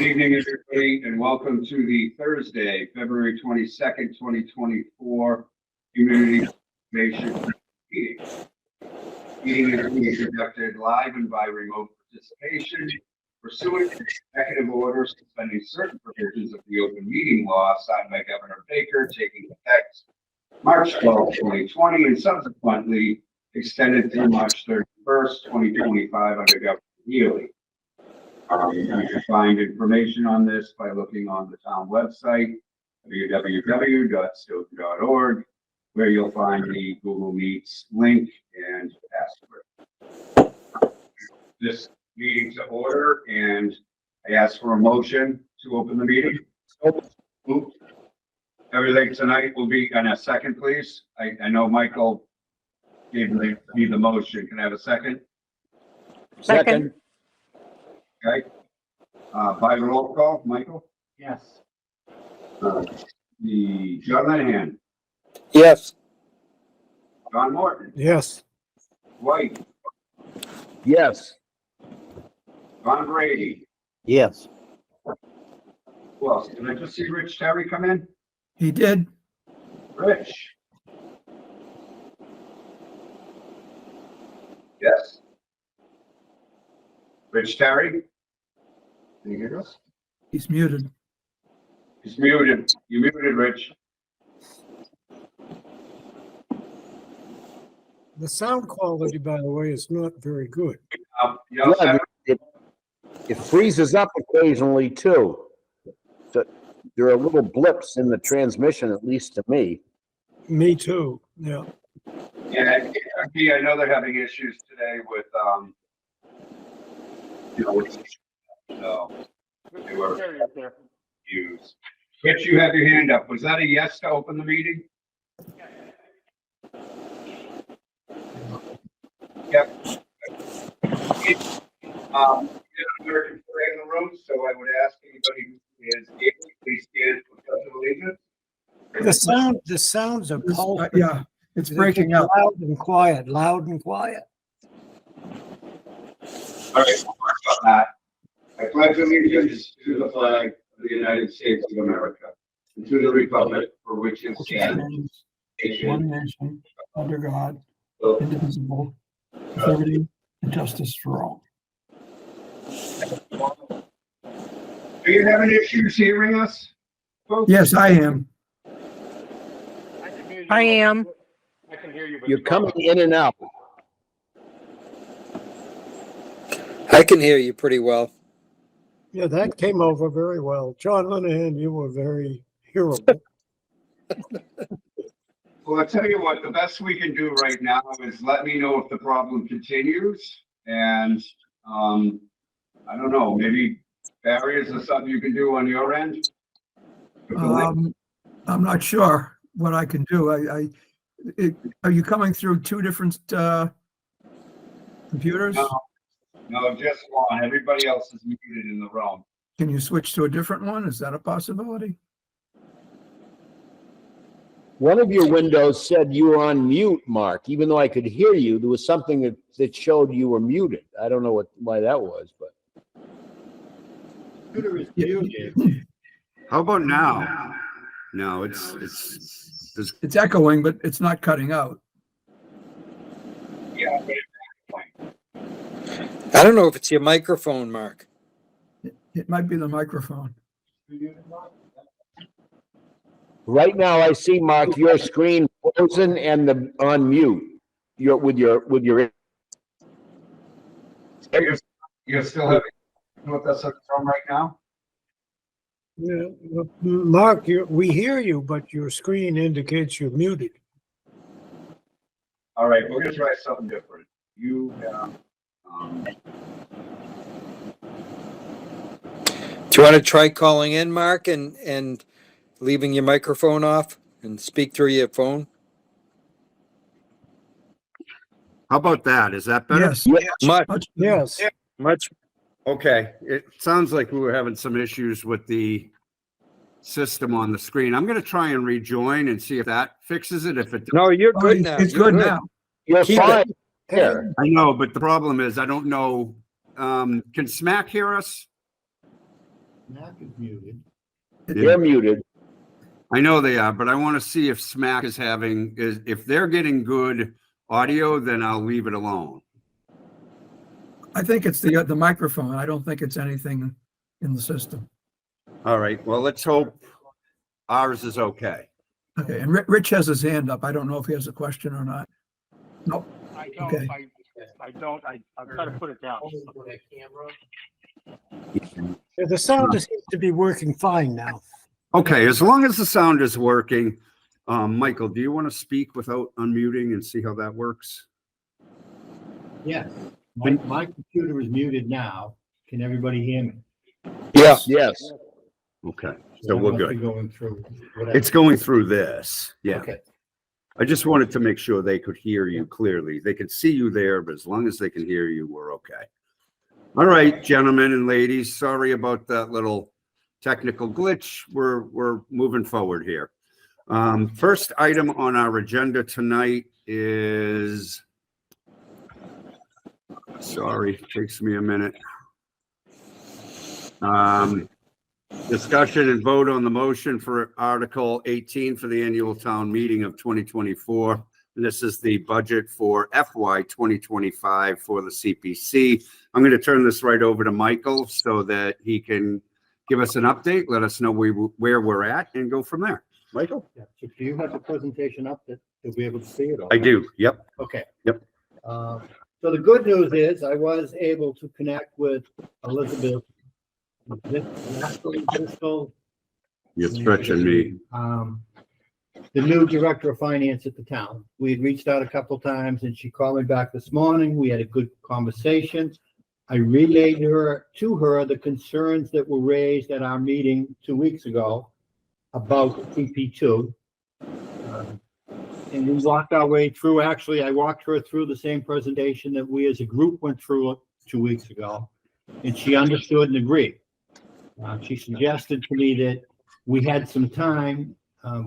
evening, everybody, and welcome to the Thursday, February 22nd, 2024 Community Participation Meeting. Meeting is being conducted live and by remote participation pursuant to executive order suspending certain provisions of the open meeting law signed by Governor Baker, taking effect March 12, 2020, and subsequently extended through March 31st, 2025 under Governor Healy. You can find information on this by looking on the town website, www.stoughton.org, where you'll find the Google Meets link and password. This meeting to order, and I ask for a motion to open the meeting. Everything tonight will be in a second, please. I know Michael gave me the motion. Can I have a second? Second. Okay. By roll call, Michael? Yes. The John Lenahan, Yes. John Morton, Yes. White, Yes. John Brady. Yes. Who else? Did I just see Rich Terry come in? He did. Rich. Yes. Rich Terry? Can you hear us? He's muted. He's muted. You muted, Rich. The sound quality, by the way, is not very good. You all set? It freezes up occasionally too. So there are little blips in the transmission, at least to me. Me too, yeah. Yeah, I know they're having issues today with, so they were used. Rich, you have your hand up. Was that a yes to open the meeting? Yep. American flag in the room, so I would ask anybody who is able, please stand for the pledge of allegiance. The sounds are pulsing. Yeah, it's breaking up. Loud and quiet, loud and quiet. All right, we'll work on that. I pledge allegiance to the flag of the United States of America and to the republic for which it stands, One nation, under God, indivisible, with liberty and justice for all. Are you having issues hearing us, folks? Yes, I am. I am. I can hear you. You're coming in and out. I can hear you pretty well. Yeah, that came over very well. John Lenahan, you were very hearable. Well, I'll tell you what, the best we can do right now is let me know if the problem continues. And I don't know, maybe Barry, is there something you can do on your end? I'm not sure what I can do. Are you coming through two different computers? No, just one. Everybody else is muted in the room. Can you switch to a different one? Is that a possibility? One of your windows said you were on mute, Mark. Even though I could hear you, there was something that showed you were muted. I don't know why that was, but. How about now? No, it's echoing, but it's not cutting out. Yeah. I don't know if it's your microphone, Mark. It might be the microphone. Right now, I see, Mark, your screen frozen and the on mute. You're with your. You're still having with us at the room right now? Yeah, well, Mark, we hear you, but your screen indicates you're muted. All right, we're gonna try something different. You have. Do you want to try calling in, Mark, and leaving your microphone off and speak through your phone? How about that? Is that better? Yes. Much. Yes. Much. Okay. It sounds like we were having some issues with the system on the screen. I'm going to try and rejoin and see if that fixes it. If it No, you're good now. It's You're good now. You're Keep fine. it. There. I know, but the problem is I don't know. Can Smack hear us? Mac is muted. They're muted. I know they are, but I want to see if Smack is if they're getting good audio, then I'll leave it alone. I think it's the microphone. I don't think it's anything in the system. All right, well, let's hope ours is okay. Okay, and Rich has his hand up. I don't know if he has a question or not. Nope. I don't, Okay. I'll try to put it down. The sound seems to be working fine now. Okay, as long as the sound is working, Michael, do you want to speak without unmuting and see how that works? Yes, my computer is muted now. Can everybody hear me? Yeah. Yes. Okay, so that we're must be good. Going through. whatever. It's going through this, yeah. Okay. I just wanted to make sure they could hear you clearly. They could see you there, but as long as they can hear you, we're okay. All right, gentlemen and ladies, sorry about that little technical glitch. We're moving forward here. First item on our agenda tonight is, sorry, takes me a minute. Discussion and vote on the motion for Article 18 for the annual town meeting of 2024. This is the budget for FY 2025 for the CPC. I'm going to turn this right over to Michael so that he can give us an update, let us know where we're at, and go from there. Michael? Yeah. So do you have the presentation up that you'll be able to see it? All? I do, yep. Okay. Yep. So the good news is I was able to connect with Elizabeth. You're stretching me. The new director of finance at the town. We had reached out a couple times and she called me back this morning. We had a good conversation. I relayed to her the concerns that were raised at our meeting 2 weeks ago about CP2. And we walked our way through, actually, I walked her through the same presentation that we as a group went through 2 weeks ago. And she understood and agreed. She suggested to me that we had some time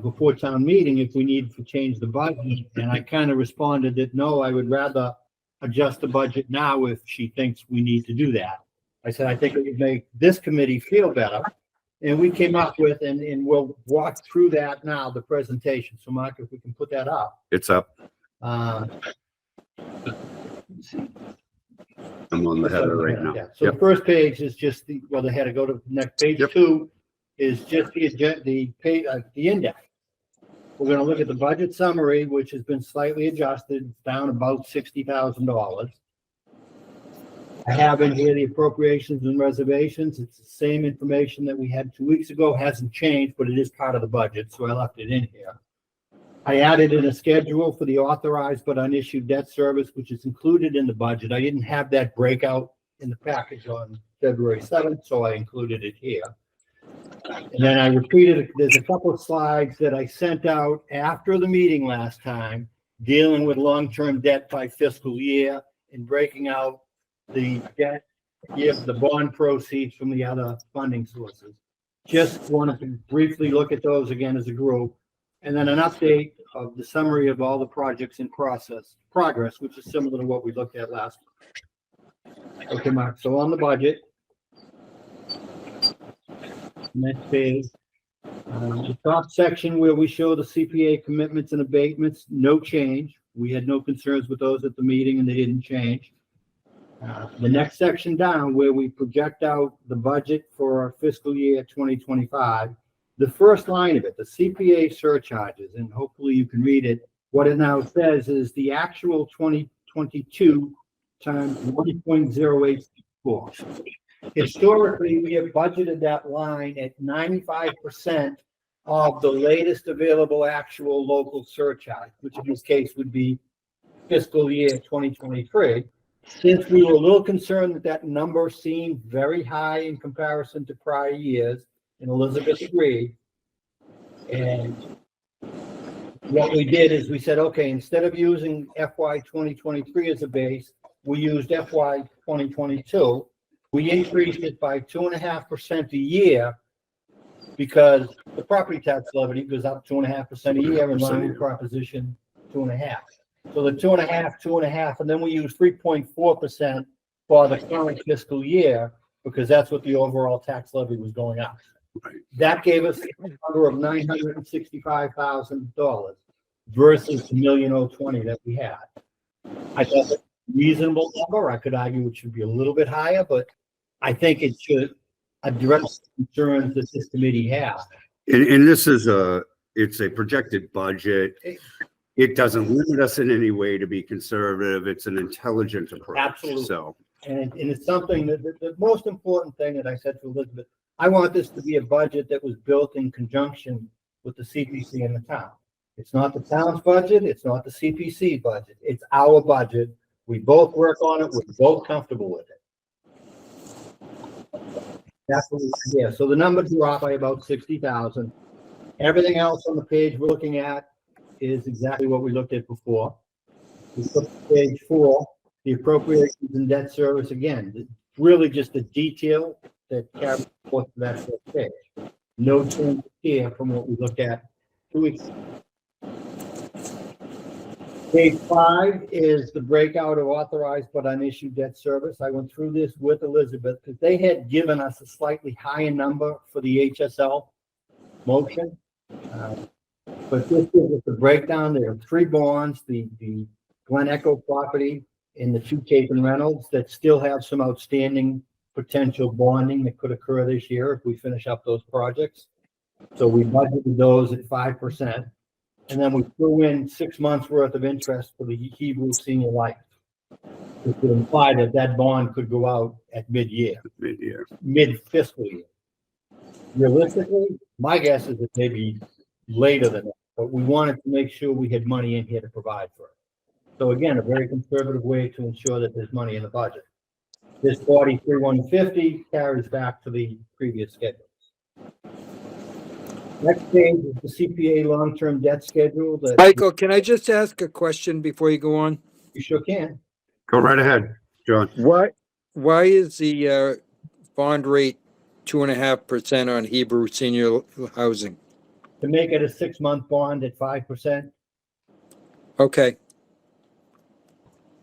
before town meeting if we needed to change the budget. And I kind of responded that, no, I would rather adjust the budget now if she thinks we need to do that. I said, I think it would make this committee feel better. And we came up with, and we'll walk through that now, the presentation. So Mark, if we can put that up. It's up. Uh, I'm on the header right now. Yeah. So Yep. the first page is just the header. Go to the next page. Yep. 2 is just the index. We're going to look at the budget summary, which has been slightly adjusted, down about $60,000. I have in here the appropriations and reservations. It's the same information that we had 2 weeks ago. Hasn't changed, but it is part of the budget, so I left it in here. I added in a schedule for the authorized but unissued debt service, which is included in the budget. I didn't have that breakout in the package on February 7th, so I included it here. And then I repeated, there's a couple of slides that I sent out after the meeting last time, dealing with long-term debt by fiscal year and breaking out the debt, the bond proceeds from the other funding sources. Just wanted to briefly look at those again as a group. And then an update of the summary of all the projects in progress, which is similar to what we looked at last week. Okay, Mark, so on the budget. Next page. The top section where we show the CPA commitments and abatements, no change. We had no concerns with those at the meeting and they didn't change. The next section down where we project out the budget for our fiscal year 2025, the first line of it, the CPA surcharges, and hopefully you can read it. What it now says is the actual 2022 times 1.084. Historically, we have budgeted that line at 95% of the latest available actual local surcharge, which in this case would be fiscal year 2023. Since we were a little concerned that that number seemed very high in comparison to prior years, and Elizabeth agreed. And what we did is we said, okay, instead of using FY 2023 as a base, we used FY 2022. We increased it by 2.5% a year because the property tax levy goes up 2.5% a year in line with Proposition 2.5. So the 2.5, and then we use 3.4% for the current fiscal year. because that's what the overall tax levy was going up. Right. That gave us a number of $965,000 versus the $1,020,000 that we had. I thought that's a reasonable number. I could argue it should be a little bit higher, but I think it should address the concerns that this committee has. And this is it's a projected budget. It doesn't limit us in any way to be conservative. It's an intelligent approach. Absolutely. So, And it's something that the most important thing that I said to Elizabeth, I want this to be a budget that was built in conjunction with the CPC and the town. It's not the town's budget. It's not the CPC budget. It's our budget. We both work on it. We're both comfortable with it. That's what we, yeah. So the number dropped by about 60,000. Everything else on the page we're looking at is exactly what we looked at before. We flip to page 4, the appropriations and debt service again. It's really just a detail that carries forth to that first page. No change here from what we looked at 2 weeks ago. Page 5 is the breakout of authorized but unissued debt service. I went through this with Elizabeth because they had given us a slightly higher number for the HSL motion. But this gives us a breakdown. There are 3 bonds, the Glen Echo property and the 2 Cape and Reynolds that still have some outstanding potential bonding that could occur this year if we finish up those projects. So we budgeted those at 5%. And then we threw in 6 months worth of interest for the Hebrew Senior Life, which would imply that that bond could go out at mid-year, mid-fiscal year. Realistically, my guess is it may be later than that, but we wanted to make sure we had money in here to provide for it. So again, a very conservative way to ensure that there's money in the budget. This 43,150 carries back to the previous schedules. Next page is the CPA long-term debt schedule. That Michael, can I just ask a question before you go on? you sure can. go right ahead, John. Why is the bond rate 2.5% on Hebrew senior housing? To make it a 6-month bond at 5%. Okay.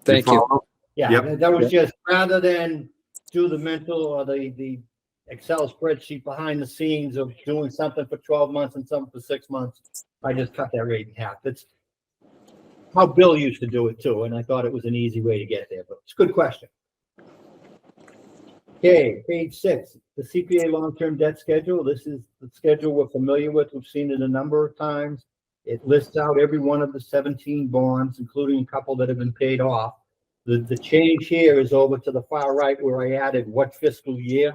Thank you. follow? Yeah, Yep. that was just rather than do the mental or the Excel spreadsheet behind the scenes of doing something for 12 months and something for 6 months. I just cut that rate in half. That's how Bill used to do it too. And I thought it was an easy way to get there, but it's a good question. Okay, page 6, the CPA long-term debt schedule. This is the schedule we're familiar with. We've seen it a number of times. It lists out every one of the 17 bonds, including a couple that have been paid off. The change here is over to the far right where I added what fiscal year.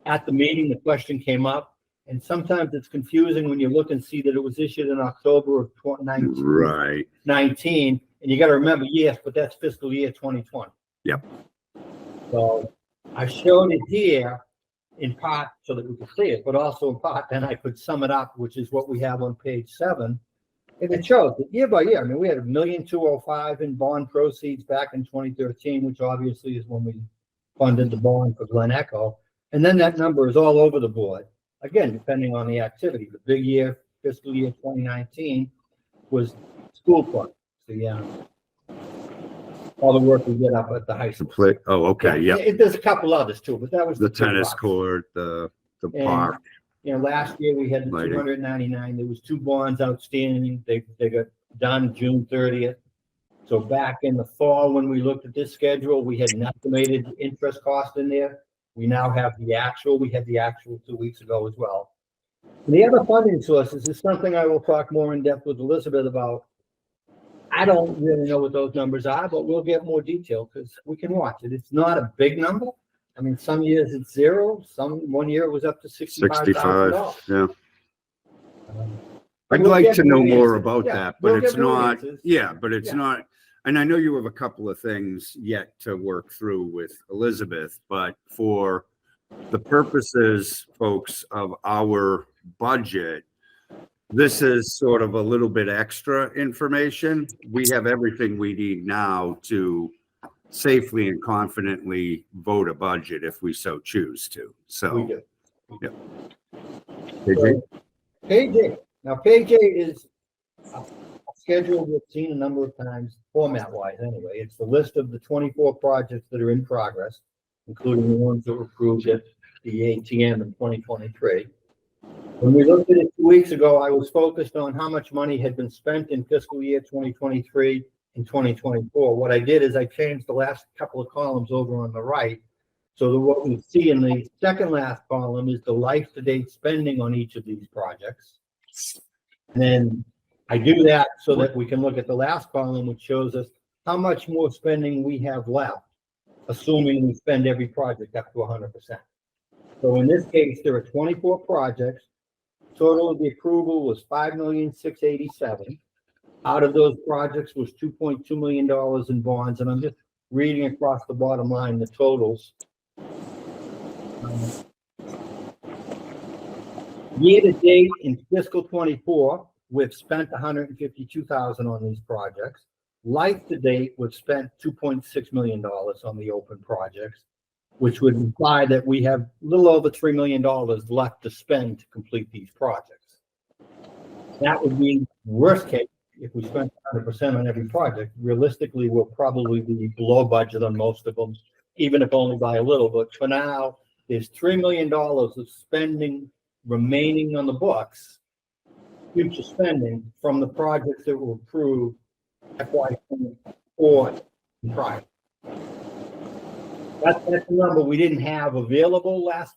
At the meeting, the question came up, and sometimes it's confusing when you look and see that it was issued in October of 2019. Right. 19, and you got to remember, yes, but that's fiscal year 2020. Yep. So I showed it here in part so that we could see it, but also in part then I could sum it up, which is what we have on page 7. And it shows that year by year, I mean, we had $1,205,000 in bond proceeds back in 2013, which obviously is when we funded the bond for Glen Echo. And then that number is all over the board. Again, depending on the activity. The big year, fiscal year 2019, was school projects. All the work we did up at the high To school. play. Oh, okay. Yeah. There's a couple others too, but that was The big tennis bucks. court, the And, park. last year we had the Lighting. 299. There was 2 bonds outstanding. They got done June 30th. So back in the fall, when we looked at this schedule, we had an estimated interest cost in there. We now have the actual. We had the actual 2 weeks ago as well. And the other funding sources is something I will talk more in depth with Elizabeth about. I don't really know what those numbers are, but we'll get more detail because we can watch it. It's not a big number. I mean, some years it's 0. One year it was up to $65,000. 65. Yeah. I'd We'll like get to know more more answers. about Yeah, that, we'll but it's get more not, answers. but it's Yeah. not. And I know you have a couple of things yet to work through with Elizabeth, but for the purposes, folks, of our budget, this is sort of a little bit extra information. We have everything we need now to safely and confidently vote a budget if we so choose to. We So, do. KJ? Page 8. Now, page 8 is a schedule we've seen a number of times, format-wise anyway. It's the list of the 24 projects that are in progress. including the ones that were approved at the ATM in 2023. When we looked at it 2 weeks ago, I was focused on how much money had been spent in fiscal year 2023 and 2024. What I did is I changed the last couple of columns over on the right. So that what we see in the second last column is the life-to-date spending on each of these projects. And then I do that so that we can look at the last column, which shows us how much more spending we have left, assuming we spend every project up to 100%. So in this case, there are 24 projects. Total of the approval was $5,687,000. Out of those projects was $2.2 million in bonds, and I'm just reading across the bottom line the totals. Year to date in fiscal 24, we've spent $152,000 on these projects. Life to date, we've spent $2.6 million on the open projects, which would imply that we have a little over $3 million left to spend to complete these projects. That would mean worst case, if we spent 100% on every project, realistically, we'll probably be below budget on most of them, even if only by a little. But for now, there's $3 million of spending remaining on the books, future spending from the projects that were approved FY24 and prior. That's the number we didn't have available last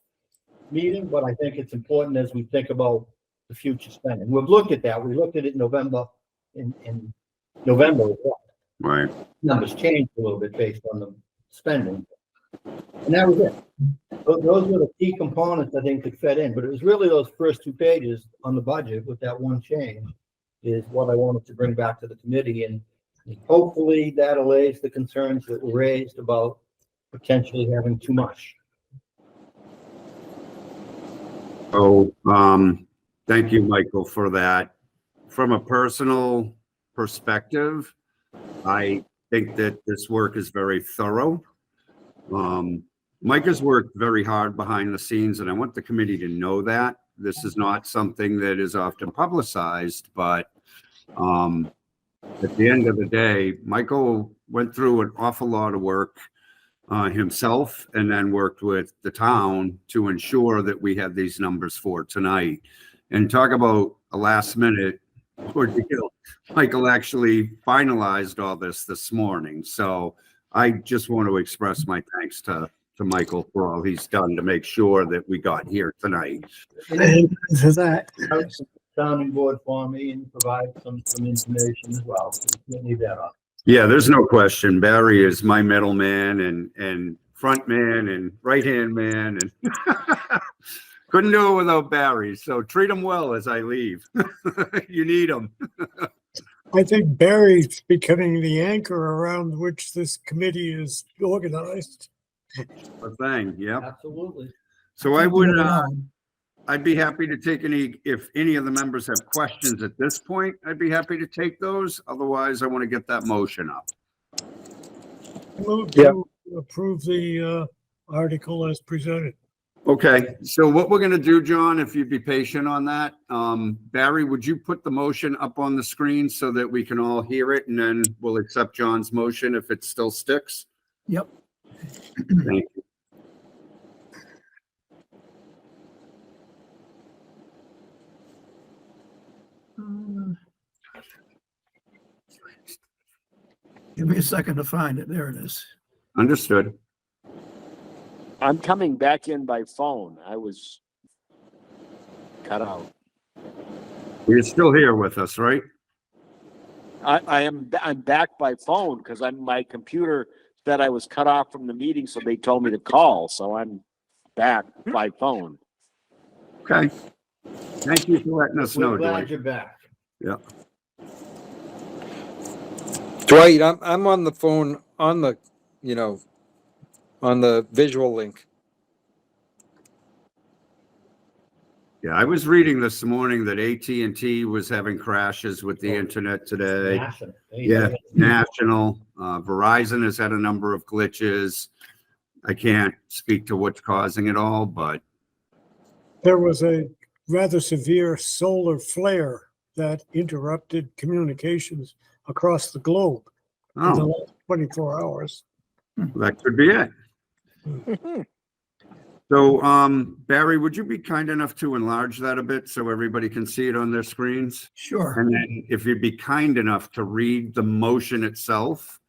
meeting, but I think it's important as we think about the future spending. We've looked at that. We looked at it in November. In November, Right. numbers changed a little bit based on the spending, and that was it. Those were the key components I think that fed in, but it was really those first 2 pages on the budget with that one change is what I wanted to bring back to the committee, and hopefully that allays the concerns that were raised about potentially having too much. Oh, thank you, Michael, for that. From a personal perspective, I think that this work is very thorough. Mike has worked very hard behind the scenes, and I want the committee to know that. This is not something that is often publicized, but at the end of the day, Michael went through an awful lot of work himself and then worked with the town to ensure that we had these numbers for tonight. And talk about a last minute ordeal. Michael actually finalized all this morning. So I just want to express my thanks to Michael for all he's done to make sure that we got here tonight. Thank you for that. Sounding board for me and provide some information as well. So we'll leave that up. Yeah, there's no question. Barry is my middleman and front man and right-hand man, and couldn't do it without Barry. So treat him well as I leave. You need him. I think Barry's becoming the anchor around which this committee is organized. A thing, yeah. Absolutely. So I would, I'd be happy to take if any of the members have questions at this point, I'd be happy to take those. Otherwise, I want to get that motion up. Move to approve the article as presented. Okay, so what we're gonna do, John, if you'd be patient on that, Barry, would you put the motion up on the screen so that we can all hear it, and then we'll accept John's motion if it still sticks? Yep. Thank you. Give me a second to find it. There it is. Understood. I'm coming back in by phone. I was cut out. You're still here with us, right? I'm back by phone because my computer said I was cut off from the meeting, so they told me to call. So I'm back by phone. Okay. Thank you for letting us know, We're glad Dwight. you're back. Yeah. Dwight, I'm on the phone on the, on the visual link. Yeah, I was reading this morning that AT&T was having crashes with the internet today. National. Yeah, national. Verizon has had a number of glitches. I can't speak to what's causing it all, but There was a rather severe solar flare that interrupted communications across the globe in the oh, last 24 hours. that could be it. So, Barry, would you be kind enough to enlarge that a bit so everybody can see it on their screens? Sure. And then if you'd be kind enough to read the motion itself,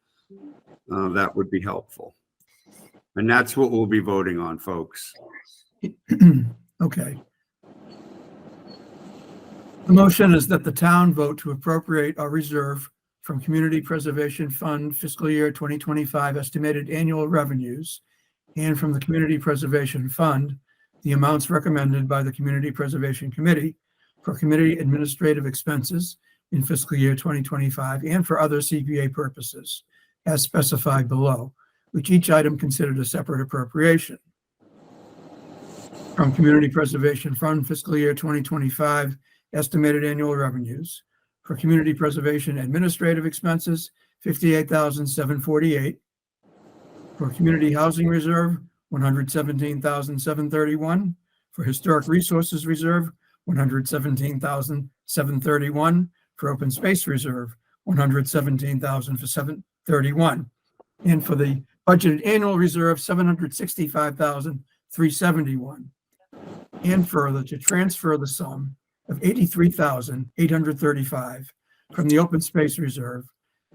that would be helpful. And that's what we'll be voting on, folks. Okay. The motion is that the town vote to appropriate or reserve from Community Preservation Fund fiscal year 2025 estimated annual revenues and from the Community Preservation Fund, the amounts recommended by the Community Preservation Committee for committee administrative expenses in fiscal year 2025 and for other CPA purposes as specified below, which each item considered a separate appropriation. From Community Preservation Fund fiscal year 2025 estimated annual revenues for community preservation administrative expenses, $58,748. For Community Housing Reserve, $117,731. For Historic Resources Reserve, $117,731. For Open Space Reserve, $117,731. And for the budgeted annual reserve, $765,371. And further, to transfer the sum of $83,835 from the Open Space Reserve,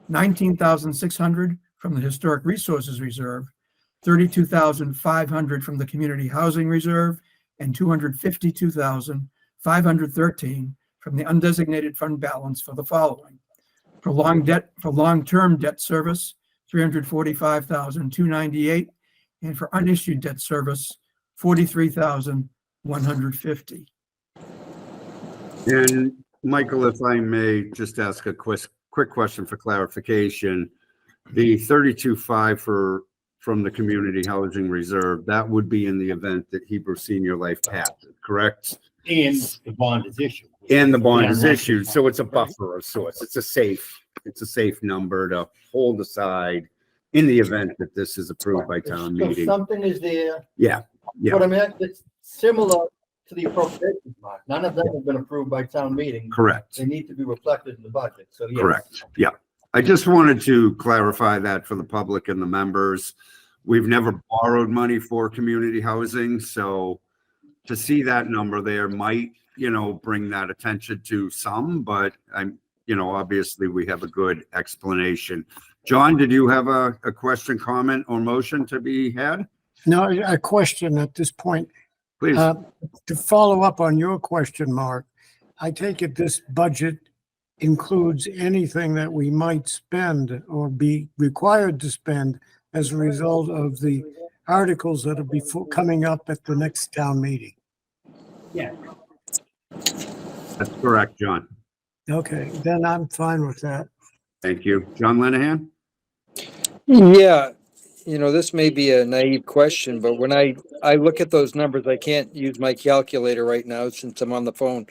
$19,600 from the Historic Resources Reserve, $32,500 from the Community Housing Reserve, and $252,513 from the undesignated fund balance for the following: for long-term debt service, $345,298, and for unissued debt service, $43,150. And Michael, if I may just ask a quick question for clarification. The 32.5 from the Community Housing Reserve, that would be in the event that Hebrew Senior Life passes, correct? And the bond is issued. And the bond Yeah, is that's- issued, so it's a buffer of sorts. It's a safe number to hold aside in the event that this is approved by town If meeting. something is there. Yeah, yeah. What I meant, it's similar to the appropriations, Mark. None of them have been approved by town meeting. Correct, They need to be reflected in the budget, so yes. correct. Yeah. I just wanted to clarify that for the public and the members. We've never borrowed money for community housing, so to see that number there might, bring that attention to some, but obviously we have a good explanation. John, did you have a question, comment, or motion to be had? No, a question at this point. Please. To follow up on your question, Mark, I take it this budget includes anything that we might spend or be required to spend as a result of the articles that will be coming up at the next town meeting. Yeah. That's correct, John. Okay, then I'm fine with that. Thank you. John Lenahan? Yeah, this may be a naive question, but when I look at those numbers, I can't use my calculator right now since I'm on the phone.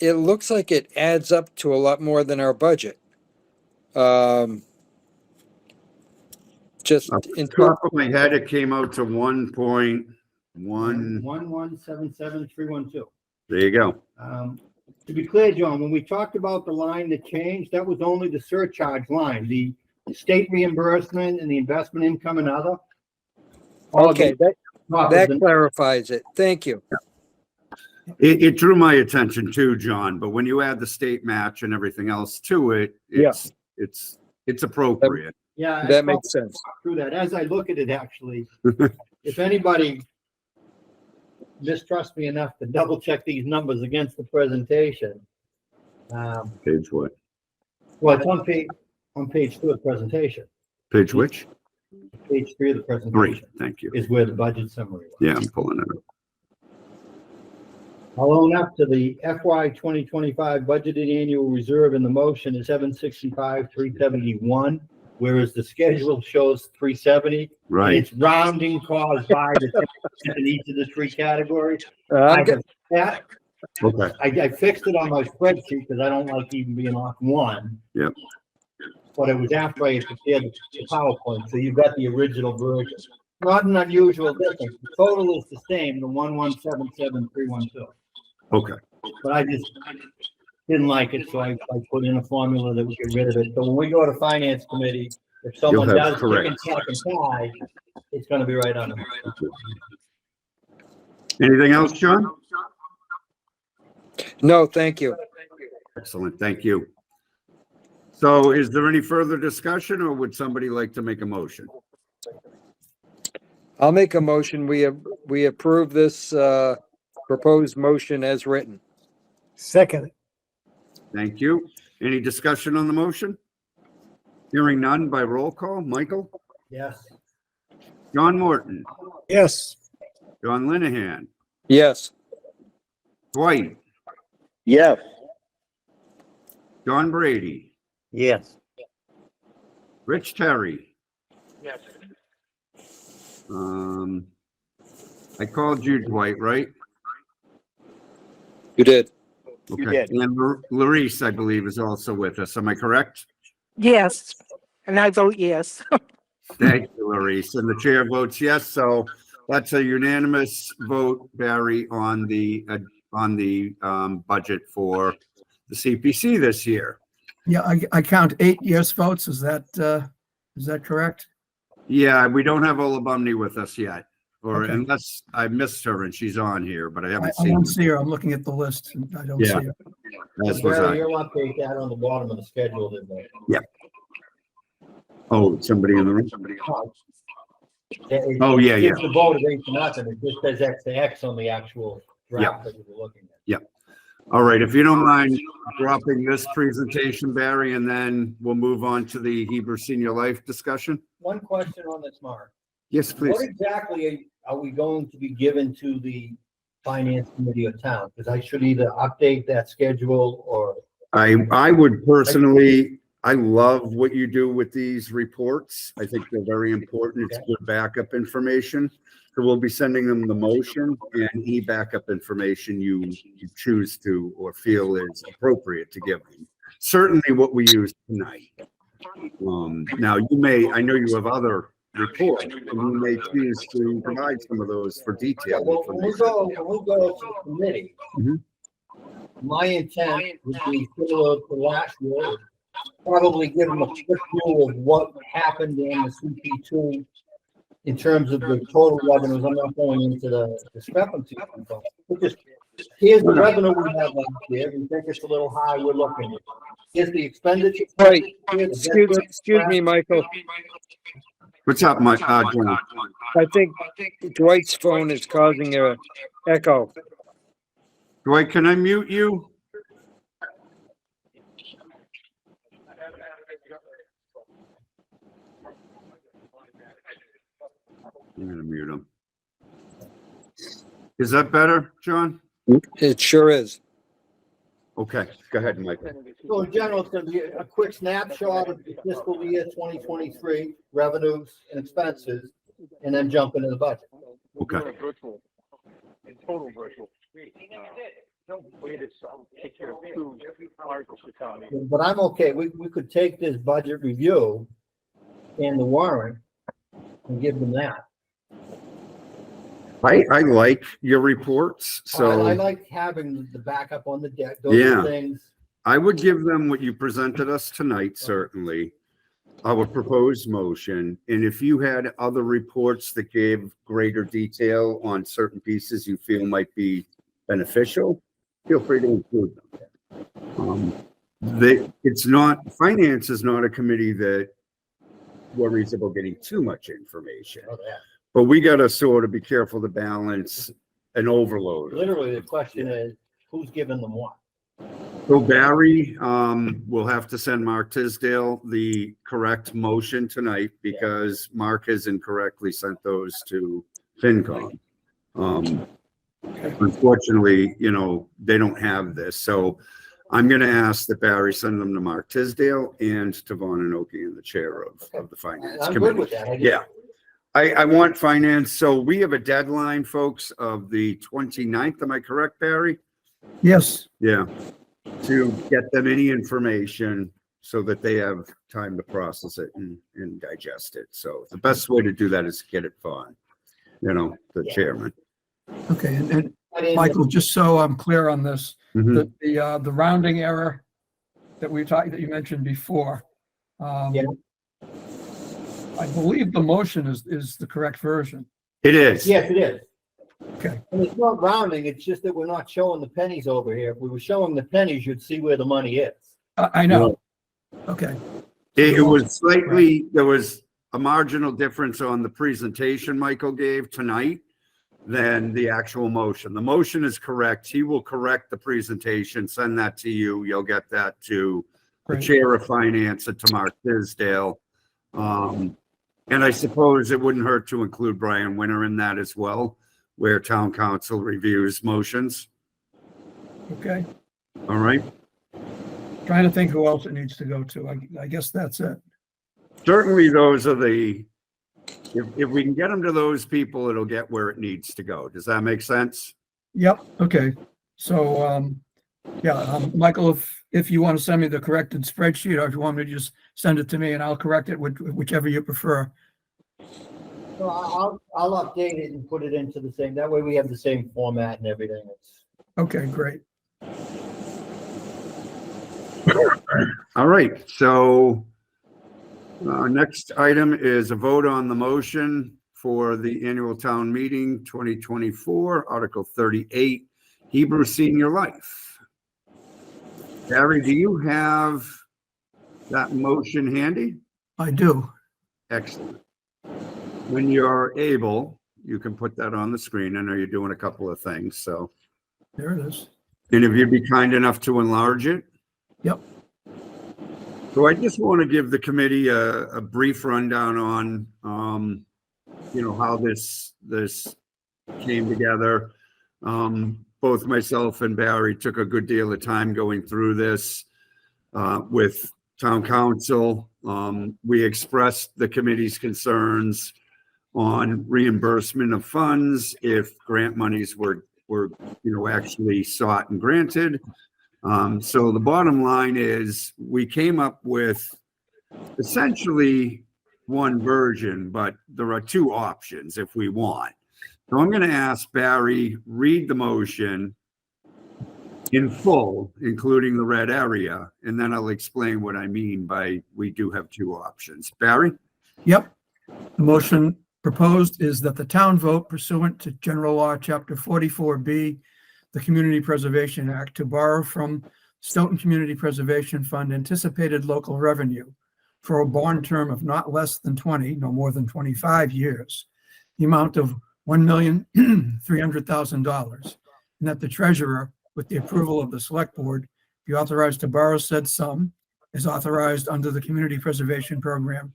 It looks like it adds up to a lot more than our budget. Just Off in the top of my head, it came out to 1.1. 1177312. There you go. To be clear, John, when we talked about the line that changed, that was only the surcharge line, the state reimbursement and the investment income and other. Okay, that That clarifies it. Thank you. It drew my attention too, John, but when you add the state match and everything else to it, it's appropriate. Yeah. That makes sense. Through that, as I look at it, actually, if anybody mistrusts me enough to double check these numbers against the presentation. Page what? Well, it's on page 2 of the presentation. Page which? Page 3 of the 3. presentation Thank you. is where the budget summary was. Yeah, I'm pulling it up. I'll own up to the FY 2025 budgeted annual reserve in the motion is 765,371, whereas the schedule shows 370. Right. It's rounding caused by the in each of the 3 categories. I'm good. That, Okay. I fixed it on my spreadsheet because I don't like even being off one. Yep. But it was after I had prepared the PowerPoint, so you've got the original version. Not an unusual difference. The total is the same, the 1177312. Okay. But I just didn't like it, so I put in a formula that would get rid of it. So when we go to finance committee, if someone You'll have does chicken, correct. duck, and pie, It's gonna be right on. Anything else, John? No, thank you. Excellent, thank you. So is there any further discussion or would somebody like to make a motion? I'll make a motion. We approve this proposed motion as written. Second, Thank you. Any discussion on the motion? Hearing none by roll call. Michael? Yes. John Morton? yes. John Linehan? Yes. Dwight? Yes. John Brady? Yes. Rich Terry? Yes. I called you Dwight, right? You did. You Okay. did. And Larice, I believe, is also with us. Am I correct? Yes, and I vote yes. Thank you, Larice. And the chair votes yes, so that's a unanimous vote, Barry, on the budget for the CPC this year. Yeah, I count 8 yes votes. Is that correct? Yeah, we don't have Olabumney with us yet, or Okay. unless I missed her and she's on here, but I I haven't I seen don't her. see her. I'm looking at the list and I don't see Yeah. her. As was Barry, I. you'll update that on the bottom of the schedule, didn't they? Oh, somebody in the room? It Oh, yeah, yeah. gives the vote of 8-0. It just says X to X on the actual draft that we were looking at. All right, if you don't mind dropping this presentation, Barry, and then we'll move on to the Hebrew Senior Life discussion. One question on this, Mark. Yes, please. What exactly are we going to be given to the finance committee of town? Because I should either update that schedule or. I would personally, I love what you do with these reports. I think they're very important. It's good backup information. So we'll be sending them the motion and any backup information you choose to or feel is appropriate to give them. Certainly what we use tonight. Now I know you have other reports and you may choose to provide some of those for detail. Well, when we go to the committee, Mhm. my intent would be similar to last year, probably give them a quick view of what happened in the CP2 in terms of the total revenues. I'm not going into the discrepancy. But just, here's the revenue we have last year. We think it's a little high. We're looking. Here's the expenditure. Right. Here's the Excuse me, Michael. What's up, Mike? John? I think Dwight's phone is causing a echo. Dwight, can I mute you? I'm gonna mute him. Is that better, John? It sure is. Okay, go ahead, Mike. So in general, it's gonna be a quick snapshot of the fiscal year 2023 revenues and expenses, and then jump into the budget. Okay. Virtual, in total virtual. We had to take care of 2 articles to tell me. But I'm okay. We could take this budget review and the warrant and give them that. I like your reports, I so like having the backup on the deck. Those Yeah. are things. I would give them what you presented us tonight, certainly. Our proposed motion, and if you had other reports that gave greater detail on certain pieces you feel might be beneficial, feel free to include them. Finance is not a committee that worries about getting too much information, Oh, yeah. but we gotta sort of be careful to balance an overload. Literally, the question is, who's giving them what? So Barry, will have to send Mark Tisdale the correct motion tonight because Mark has incorrectly sent those to FinCom. Unfortunately, they don't have this, so I'm gonna ask that Barry send them to Mark Tisdale and to Vaughn Anoki in the chair of the finance I'm good committee. with that. I just- Yeah. I want finance, so we have a deadline, folks, of the 29th. Am I correct, Barry? Yes, Yeah, to get them any information so that they have time to process it and digest it. So the best way to do that is get it Vaughn, the chairman. okay, and I didn't- Michael, just so I'm clear on this, Mhm. the rounding error that you mentioned before. Yeah. I believe the motion is the correct version. It is. Yes, it is. Okay. And it's not rounding, it's just that we're not showing the pennies over here. If we were showing the pennies, you'd see where the money is. I know. Okay. It was slightly, there was a marginal difference on the presentation Michael gave tonight than the actual motion. The motion is correct. He will correct the presentation, send that to you. You'll get that to the Great. chair of finance at Tamar Tisdale. And I suppose it wouldn't hurt to include Brian Winter in that as well, where town council reviews motions. Okay. All right. Trying to think who else it needs to go to. I guess that's it. Certainly those are if we can get them to those people, it'll get where it needs to go. Does that make sense? Yep. Okay. So, Michael, if you want to send me the corrected spreadsheet, or if you want me to just send it to me and I'll correct it, whichever you prefer. So I'll update it and put it into the same, that way we have the same format and everything. Okay, great. All right. So next item is a vote on the motion for the annual town meeting 2024, Article 38, Hebrew Senior Life. Barry, do you have that motion handy? I do. Excellent. When you're able, you can put that on the screen. I know you're doing a couple of things, so. There it is. And if you'd be kind enough to enlarge it. Yep. So I just want to give the committee a brief rundown on, how this came together. Both myself and Barry took a good deal of time going through this with town council. We expressed the committee's concerns on reimbursement of funds if grant monies were actually sought and granted. So the bottom line is we came up with essentially one version, but there are two options if we want. So I'm going to ask Barry, read the motion in full, including the red area, and then I'll explain what I mean by we do have two options. Barry? Yep. The motion proposed is that the town vote pursuant to General Law, Chapter 44B, the Community Preservation Act, to borrow from Stoughton Community Preservation Fund anticipated local revenue for a bond term of not less than 20, no more than 25 years, the amount of $1,300,000, and that the treasurer, with the approval of the select board, be authorized to borrow said sum as authorized under the Community Preservation Program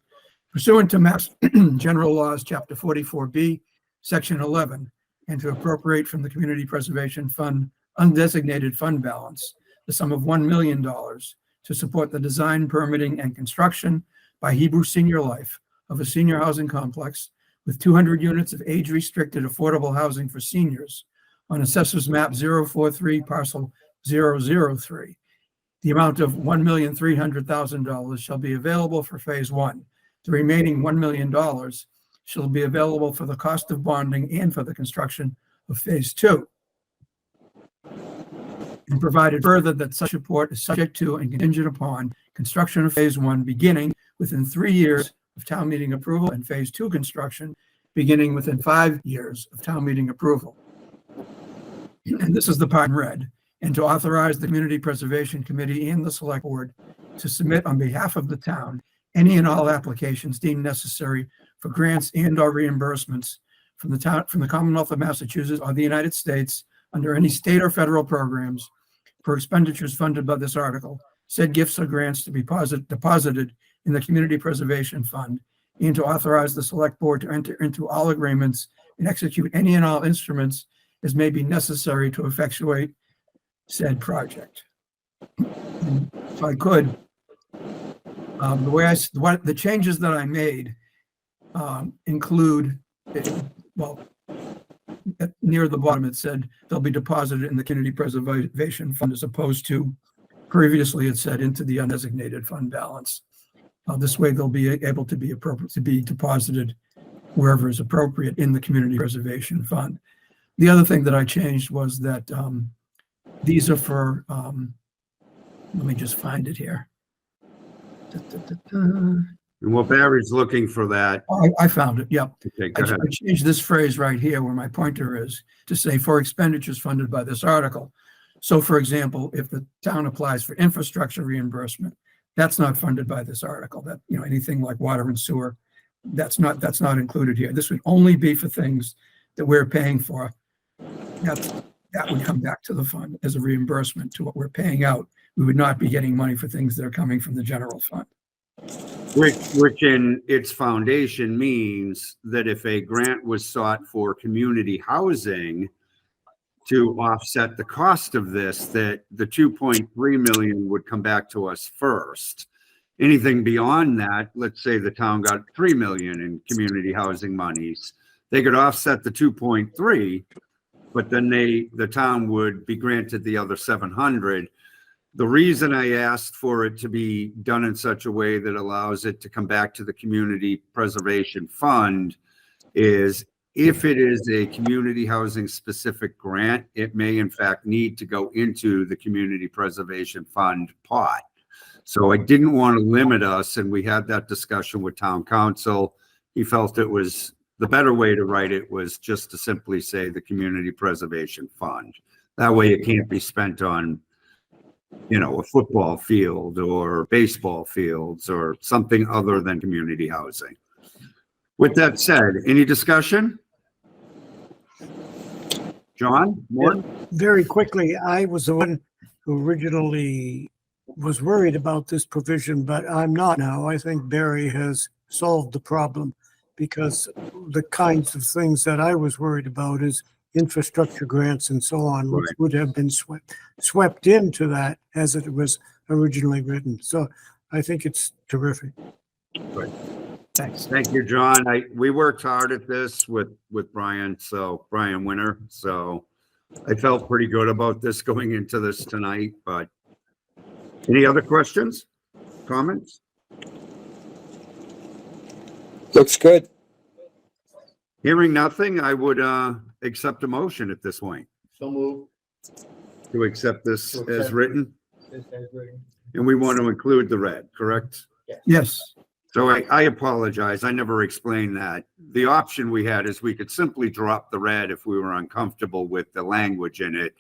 pursuant to Mass General Laws, Chapter 44B, Section 11, and to appropriate from the Community Preservation Fund undesignated fund balance the sum of $1 million to support the design, permitting, and construction by Hebrew Senior Life of a senior housing complex with 200 units of age-restricted affordable housing for seniors on Assessors Map 043, Parcel 003. The amount of $1,300,000 shall be available for Phase 1. The remaining $1 million shall be available for the cost of bonding and for the construction of Phase 2. And provided further that such support is subject to and contingent upon construction of Phase 1 beginning within 3 years of town meeting approval and Phase 2 construction beginning within 5 years of town meeting approval. And this is the part in red. And to authorize the Community Preservation Committee and the Select Board to submit on behalf of the town any and all applications deemed necessary for grants and or reimbursements from the Commonwealth of Massachusetts or the United States under any state or federal programs for expenditures funded by this article, said gifts or grants to be deposited in the Community Preservation Fund, and to authorize the Select Board to enter into all agreements and execute any and all instruments as may be necessary to effectuate said project. If I could, the changes that I made include, near the bottom it said they'll be deposited in the Community Preservation Fund as opposed to previously it said into the undesignated fund balance. This way they'll be able to be deposited wherever is appropriate in the Community Preservation Fund. The other thing that I changed was that these are for, let me just find it here. And while Barry's looking for that, I found it, yep. okay, go ahead. I changed this phrase right here where my pointer is to say for expenditures funded by this article. So for example, if the town applies for infrastructure reimbursement, that's not funded by this article. That, you know, anything like water and sewer, that's not included here. This would only be for things that we're paying for. That would come back to the fund as a reimbursement to what we're paying out. We would not be getting money for things that are coming from the general fund. Which in its foundation means that if a grant was sought for community housing to offset the cost of this, that the 2.3 million would come back to us first. Anything beyond that, let's say the town got 3 million in community housing monies, they could offset the 2.3, but then the town would be granted the other 700. The reason I asked for it to be done in such a way that allows it to come back to the Community Preservation Fund is if it is a community housing specific grant, it may in fact need to go into the Community Preservation Fund pot. So I didn't want to limit us, and we had that discussion with town council. He felt it was the better way to write it was just to simply say the Community Preservation Fund. That way it can't be spent on, you know, a football field or baseball fields or something other than community housing. With that said, any discussion? John, more? Very quickly, I was the one who originally was worried about this provision, but I'm not now. I think Barry has solved the problem because the kinds of things that I was worried about is infrastructure grants and so on, which Right. would have been swept into that as it was originally written. So I think it's terrific. Thanks. Thank you, John. We worked hard at this with Brian Winter. So I felt pretty good about this going into this tonight, but any other questions, comments? Looks good. Hearing nothing, I would accept a motion at this point So move. to accept this To as accept. written. This as written. And we want to include the red, correct? Yes, So I apologize. I never explained that. The option we had is we could simply drop the red if we were uncomfortable with the language in it.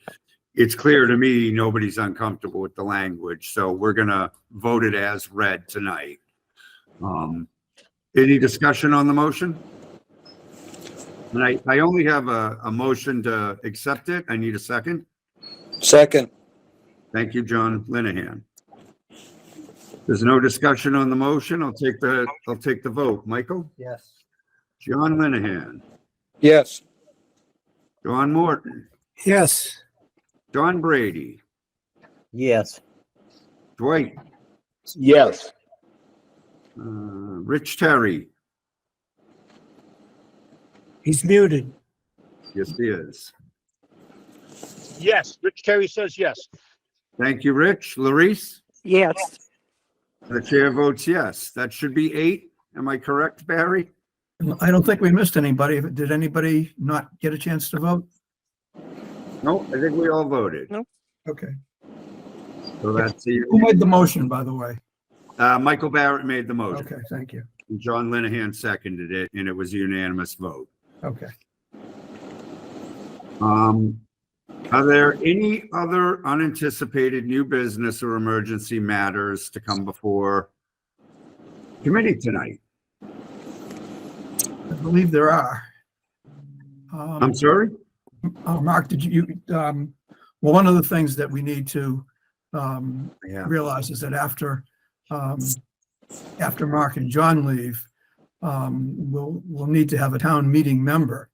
It's clear to me nobody's uncomfortable with the language, so we're gonna vote it as read tonight. Any discussion on the motion? And I only have a motion to accept it. I need a second. Second. Thank you, John Linehan. There's no discussion on the motion. I'll take the vote. Michael? Yes. John Linehan, Yes. John Morton, Yes, Don Brady, Yes. Dwight, Yes. Rich Terry. he's muted. Yes, he is. Yes, Rich Terry says yes. Thank you, Rich. Larice? Yes, The chair votes yes. That should be 8. Am I correct, Barry? I don't think we missed anybody. Did anybody not get a chance to vote? No, I think we all voted. No. Okay. So that's Who made the motion, by the way? Michael Barrett made the motion. Okay, thank you. John Linehan seconded it, and it was a unanimous vote. Okay. Are there any other unanticipated new business or emergency matters to come before committee tonight? I believe there are. I'm sorry? Mark, did you, well, one of the things that we need to Yeah. realize is that after Mark and John leave, we'll need to have a town meeting member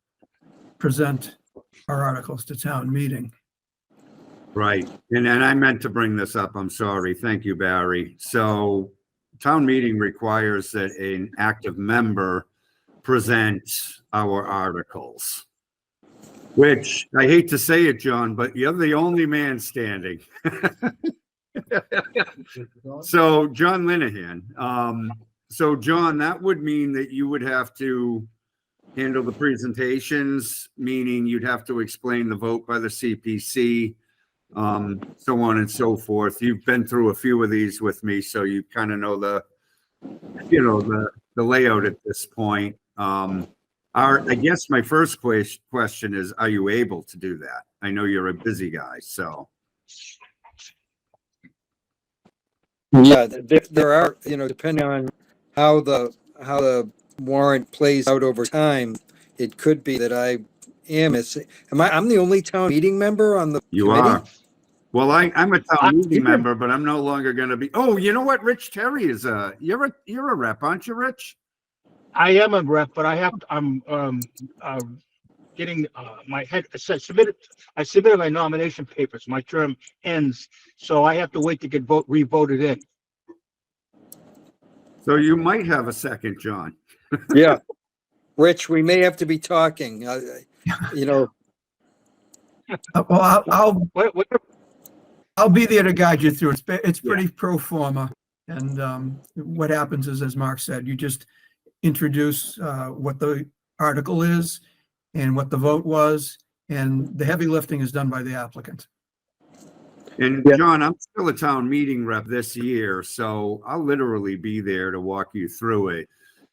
present our articles to town meeting. Right. And I meant to bring this up. I'm sorry. Thank you, Barry. So town meeting requires that an active member present our articles, which I hate to say it, John, but you're the only man standing. So John Linehan, so John, that would mean that you would have to handle the presentations, meaning you'd have to explain the vote by the CPC, so on and so forth. You've been through a few of these with me, so you kind of know you know, the layout at this point. I guess my first question is, are you able to do that? I know you're a busy guy, so. Yeah, there are, you know, depending on how the warrant plays out over time, it could be that I am, I'm the only town meeting member on the You committee? are. Well, I'm a I- town meeting member, but I'm no longer gonna be. Oh, you know what? Rich Terry is you're a rep, aren't you, Rich? I am a rep, but I'm, getting, my head, I submitted my nomination papers. My term ends, so I have to wait to get re-voted in. So you might have a second, John. Yeah. Rich, we may have to be talking, you know, Well, What, I'll be there to guide you through. It's Yeah. pretty pro forma. And what happens is, as Mark said, you just introduce what the article is and what the vote was, and the heavy lifting is done by the applicant. And Yeah. John, I'm still a town meeting rep this year, so I'll literally be there to walk you through it.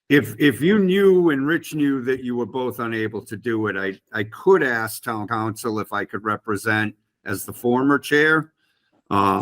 If you knew and Rich knew that you were both unable to do it, I could ask town council if I could represent as the former chair. I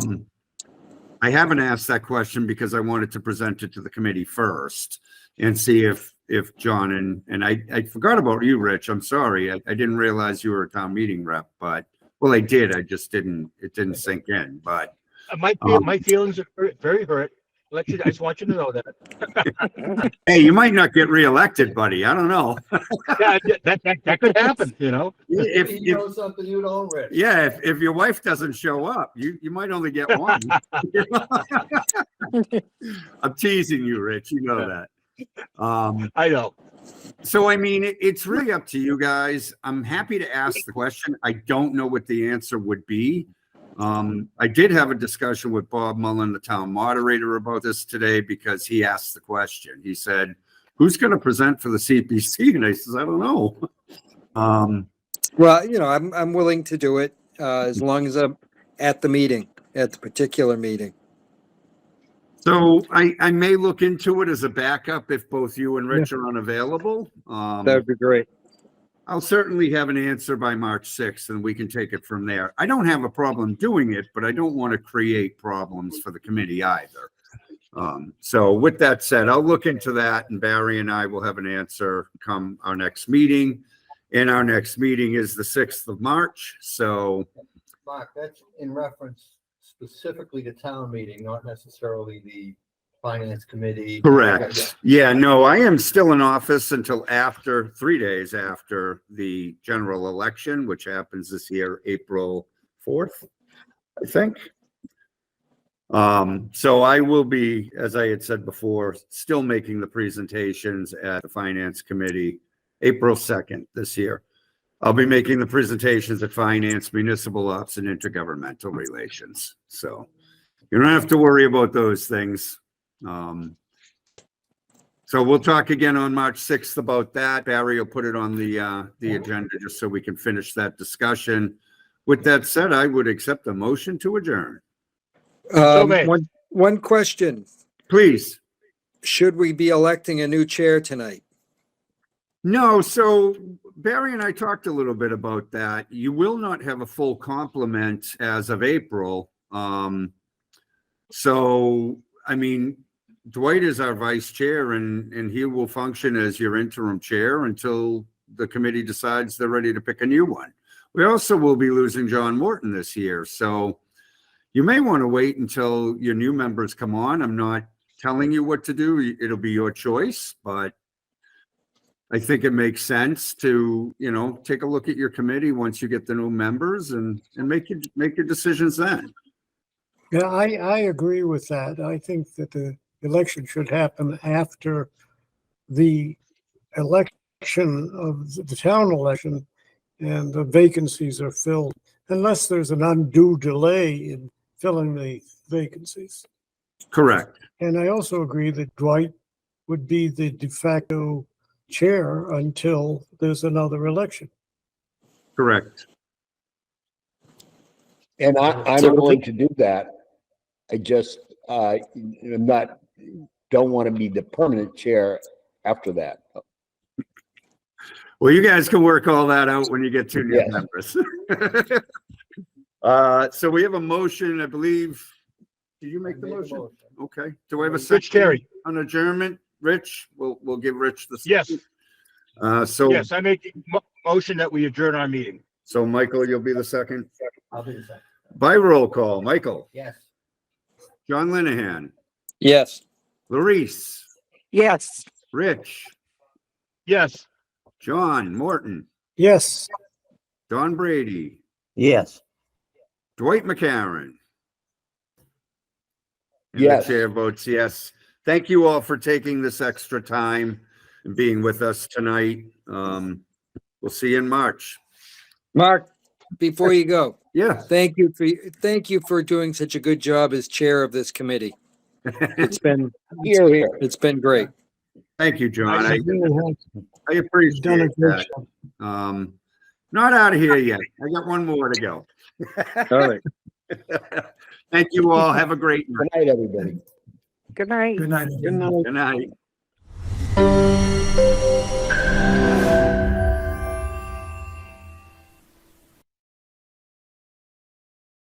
haven't asked that question because I wanted to present it to the committee first and see if John and I forgot about you, Rich. I'm sorry. I didn't realize you were a town meeting rep, but well, I did. It didn't sink in, but my feelings are very hurt. I just want you to know that. hey, you might not get reelected, buddy. I don't know. Yeah, that could happen, you know? If something you don't read. yeah, if your wife doesn't show up, you might only get one. I'm teasing you, Rich. You know that. I know. So, I mean, it's really up to you guys. I'm happy to ask the question. I don't know what the answer would be. I did have a discussion with Bob Mullen, the town moderator, about this today because he asked the question. He said, who's going to present for the CPC? And I says, I don't know. well, you know, I'm willing to do it, as long as I'm at the particular meeting. So I may look into it as a backup if both you and Rich are unavailable. That would be great. I'll certainly have an answer by March 6th and we can take it from there. I don't have a problem doing it, but I don't want to create problems for the committee either. So with that said, I'll look into that and Barry and I will have an answer come our next meeting. And our next meeting is the 6th of March. So Mark, that's in reference specifically to town meeting, not necessarily the finance committee. correct. Yeah, no, I am still in office until 3 days after the general election, which happens this year, April 4th, I think. So I will be, as I had said before, still making the presentations at the finance committee, April 2nd this year. I'll be making the presentations at finance, municipal ops, and intergovernmental relations. So you don't have to worry about those things. So we'll talk again on March 6th about that. Barry will put it on the agenda just so we can finish that discussion. With that said, I would accept a motion to adjourn. made. One question. Please. Should we be electing a new chair tonight? No, so Barry and I talked a little bit about that. You will not have a full complement as of April. So, I mean, Dwight is our vice chair and he will function as your interim chair until the committee decides they're ready to pick a new one. We also will be losing John Morton this year. So you may want to wait until your new members come on. I'm not telling you what to do. It'll be your choice, but I think it makes sense to, you know, take a look at your committee once you get the new members and make your decisions then. Yeah, I agree with that. I think that the election should happen after the election of the town election and the vacancies are filled, unless there's an undue delay in filling the vacancies. Correct. And I also agree that Dwight would be the de facto chair until there's another election. Correct. And I'm willing to do that. I just, I'm not, don't want to be the permanent chair after that. Well, you guys can work all that out when you get to new Yes. members. So we have a motion, I believe. Did you make the motion? Okay. Do we have a Rich second Terry, on adjournment? Rich, we'll give Rich the. yes, So, yes, I make the motion that we adjourn our meeting. so Michael, you'll be the second. I'll do the second. By roll call, Michael, Yes. John Linehan, Yes. Larice, Yes. Rich, Yes, John Morton, Yes. Don Brady, Yes. Dwight McCarron. And the Yes. chair votes yes. Thank you all for taking this extra time and being with us tonight. We'll see you in March. Mark, before you go, Yeah. thank you for doing such a good job as chair of this committee. It's been great. Thank you, John. I I You've done a appreciate great that. job. Not out of here yet. I got one more to go. All right. Thank you all. Have a great night. Good night, everybody. Good night. Good night. Good night. Good night.